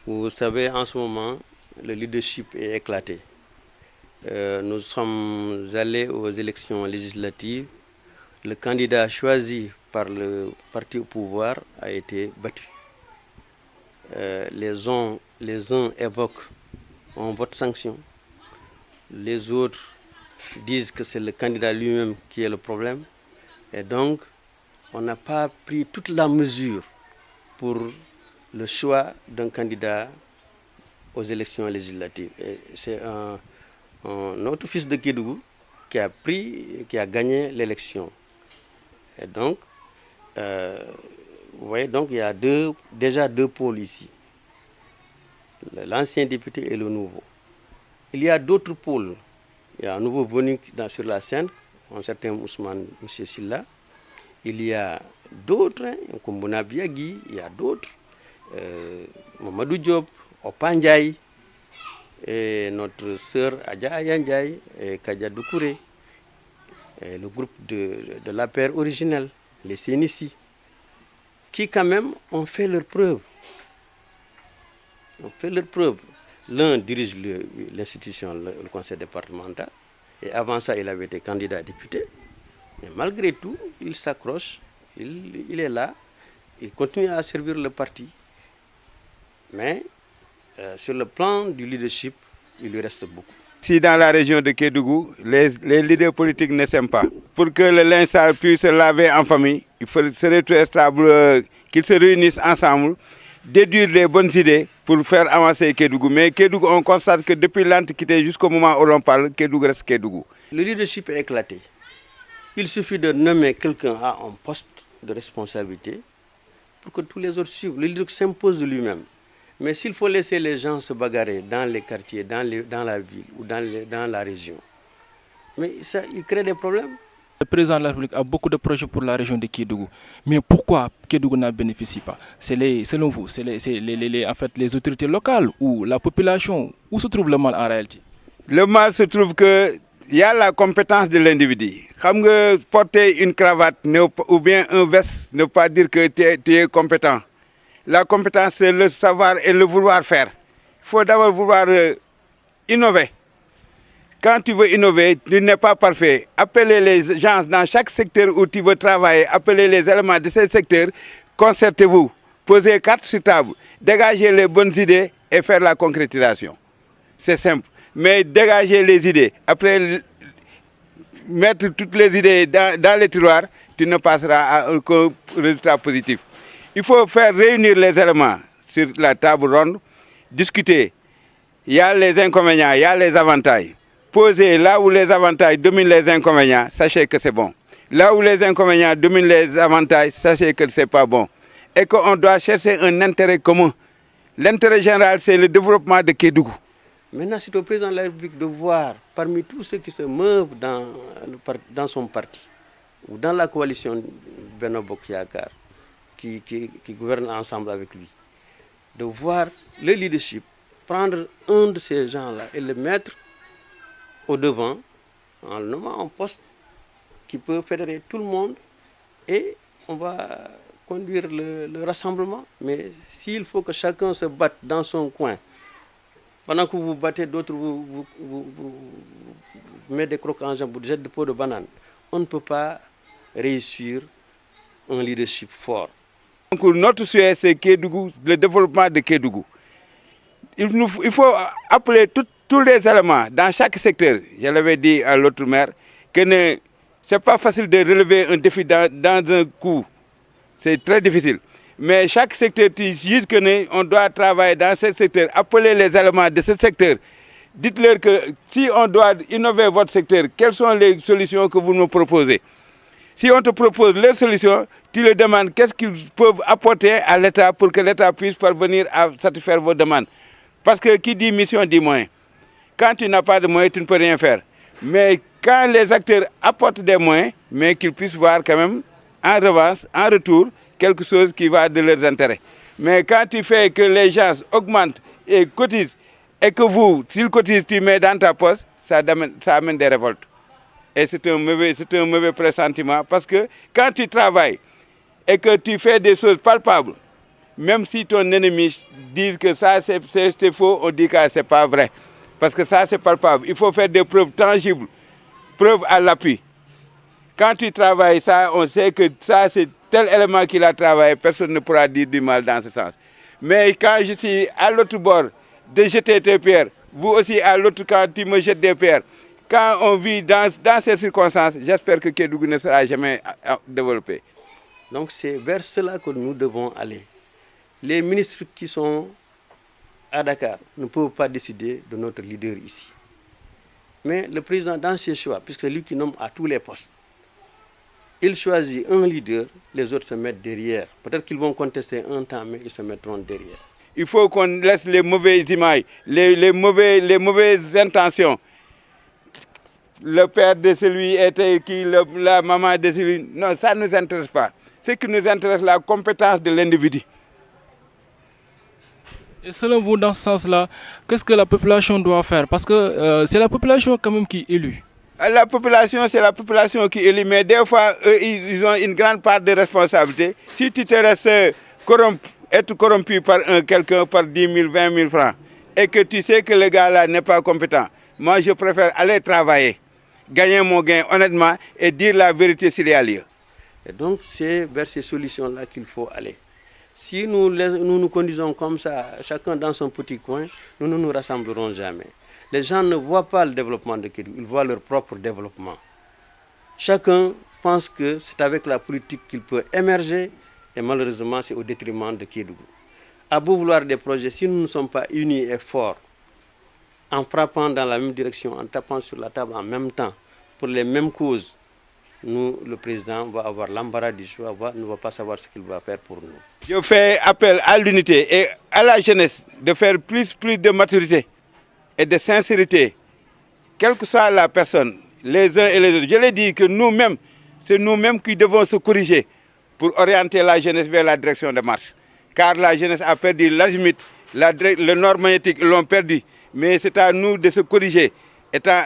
Vous savez, en ce moment, le leadership est éclaté. Nous sommes allés aux élections législatives. Le candidat choisi par le parti au pouvoir a été battu. Les uns évoquent un vote sanction. Les autres disent que c'est le candidat lui-même qui est le problème. Et donc, on n'a pas pris toute la mesure pour le choix d'un candidat aux élections législatives. C'est un autre fils de Kédougou qui a gagné l'élection. Et donc, vous voyez, donc il y a déjà deux pôles ici. L'ancien député et le nouveau. Il y a d'autres pôles. Il y a un nouveau venu sur la scène, un certain Ousmane M. Silla. Il y a d'autres, comme Bonabiagui, il y a d'autres. Mamadou Diop, Opandiaï, et notre sœur Adja Ayandiaï, et Kadia Doukouré, et le groupe de la paire originelle, les Sénissi, qui quand même ont fait leurs preuves. L'un dirige l'institution, le conseil départemental, et avant ça, il avait été candidat à député. Mais malgré tout, il s'accroche, il est là, il continue à servir le parti. Mais sur le plan du leadership, il lui reste beaucoup. Si dans la région de Kédougou, les leaders politiques ne s'aiment pas, pour que le linge sale puisse se laver en famille, il serait très stable qu'ils se réunissent ensemble, déduire les bonnes idées pour faire avancer Kédougou. Mais Kédougou, on constate que depuis l'Antiquité jusqu'au moment où l'on parle, Kédougou reste Kédougou. Le leadership est éclaté. Il suffit de nommer quelqu'un à un poste de responsabilité pour que tous les autres suivent. Le leader s'impose de lui-même. Mais s'il faut laisser les gens se bagarrer dans les quartiers, dans la ville ou dans la région, mais ça, il crée des problèmes. Le président de la République a beaucoup de projets pour la région de Kédougou. Mais pourquoi Kédougou n'en bénéficie pas? Selon vous, c'est en fait, les autorités locales ou la population? Où se trouve le mal en réalité? Le mal se trouve qu'il y a la compétence de l'individu. Comme porter une cravate ou bien un veste ne veut pas dire que tu es compétent. La compétence, c'est le savoir et le vouloir faire. Il faut d'abord vouloir innover. Quand tu veux innover, tu n'es pas parfait. Appelez les gens dans chaque secteur où tu veux travailler, appelez les éléments de ce secteur, concertez-vous, posez carte sur table, dégagez les bonnes idées et faire la concrétisation. C'est simple. Mais dégager les idées, après mettre toutes les idées dans les tiroirs, tu ne passeras à un résultat positif. Il faut faire réunir les éléments sur la table ronde, discuter. Il y a les inconvénients, il y a les avantages. Poser là où les avantages dominent les inconvénients, sachez que c'est bon. Là où les inconvénients dominent les avantages, sachez que ce n'est pas bon. Et qu'on doit chercher un intérêt commun. L'intérêt général, c'est le développement de Kédougou. Maintenant, c'est au président de la République de voir, parmi tous ceux qui se meuvent dans son parti, ou dans la coalition Benno Bokk Yakaar, qui gouverne ensemble avec lui, de voir le leadership, prendre un de ces gens-là et le mettre au devant, en le nommant un poste qui peut fédérer tout le monde, et on va conduire le rassemblement. Mais s'il faut que chacun se batte dans son coin, pendant que vous vous battez, d'autres vous mettez des crocs en jambes, vous jetez des pots de banane, on ne peut pas réussir un leadership fort. Donc notre souhait, c'est Kédougou, le développement de Kédougou. Il faut appeler tous les éléments dans chaque secteur. Je l'avais dit à l'autre maire que ce n'est pas facile de relever un défi dans un coup. C'est très difficile. Mais chaque secteur, tu dis qu'on doit travailler dans ce secteur. Appelez les éléments de ce secteur. Dites-leur que si on doit innover votre secteur, quelles sont les solutions que vous nous proposez? Si on te propose les solutions, tu leur demandes qu'est-ce qu'ils peuvent apporter à l'État pour que l'État puisse parvenir à satisfaire vos demandes. Parce que qui dit mission dit moyen. Quand tu n'as pas de moyens, tu ne peux rien faire. Mais quand les acteurs apportent des moyens, mais qu'ils puissent voir quand même, en revanche, en retour, quelque chose qui va de leurs intérêts. Mais quand tu fais que les gens augmentent et cotisent, et que vous, s'ils cotisent, tu mets dans ta poche, ça amène des révoltes. Et c'est un mauvais pressentiment parce que quand tu travailles et que tu fais des choses palpables, Même si ton ennemi dit que ça c'est faux, on dit que c'est pas vrai. Parce que ça c'est palpable. Il faut faire des preuves tangibles, preuves à l'appui. Quand tu travailles ça, on sait que ça c'est tel élément qu'il a travaillé, personne ne pourra dire du mal dans ce sens. Mais quand je suis à l'autre bord de jeter tes pierres, vous aussi à l'autre quand tu me jettes des pierres, quand on vit dans ces circonstances, j'espère que Kédougou ne sera jamais développé. Donc c'est vers cela que nous devons aller. Les ministres qui sont à Dakar ne peuvent pas décider de notre leader ici. Mais le président, dans ses choix, puisque c'est lui qui nomme à tous les postes, il choisit un leader, les autres se mettent derrière. Peut-être qu'ils vont contester un temps, mais ils se mettront derrière. Il faut qu'on laisse les mauvaises images, les mauvaises intentions. Le père de celui était qui, la maman de celui... Non, ça ne nous intéresse pas. Ce qui nous intéresse, c'est la compétence de l'individu. Et selon vous, dans ce sens-là, qu'est-ce que la population doit faire? Parce que c'est la population quand même qui est élue. La population, c'est la population qui élit, mais des fois, eux, ils ont une grande part de responsabilité. Si tu te restes être corrompu par quelqu'un par 10 000, 20 000 francs, et que tu sais que le gars-là n'est pas compétent, moi, je préfère aller travailler, gagner mon gain honnêtement et dire la vérité s'il y a lieu. Et donc, c'est vers ces solutions-là qu'il faut aller. Si nous nous conduisons comme ça, chacun dans son petit coin, nous ne nous rassemblerons jamais. Les gens ne voient pas le développement de Kédougou, ils voient leur propre développement. Chacun pense que c'est avec la politique qu'il peut émerger et malheureusement c'est au détriment de Kédougou. À beau vouloir des projets, si nous ne sommes pas unis et forts, en frappant dans la même direction, en tapant sur la table en même temps, pour les mêmes causes, nous, le président va avoir l'embarras du choix, ne va pas savoir ce qu'il va faire pour nous. Je fais appel à l'unité et à la jeunesse de faire plus de maturité et de sincérité, quelle que soit la personne, les uns et les autres. Je l'ai dit que nous-mêmes, c'est nous-mêmes qui devons se corriger pour orienter la jeunesse vers la direction de marche. Car la jeunesse a perdu l'azimut, le nord magnétique, ils l'ont perdu. Mais c'est à nous de se corriger, étant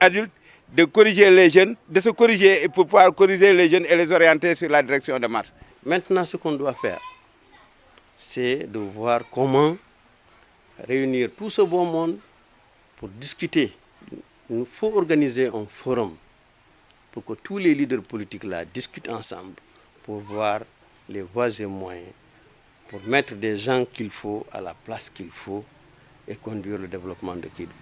adultes, de corriger les jeunes, de se corriger pour pouvoir corriger les jeunes et les orienter sur la direction de marche. Maintenant, ce qu'on doit faire, c'est de voir comment réunir tout ce beau monde pour discuter. Il faut organiser un forum pour que tous les leaders politiques là discutent ensemble pour voir les voies et moyens, pour mettre des gens qu'il faut à la place qu'il faut et conduire le développement de Kédougou.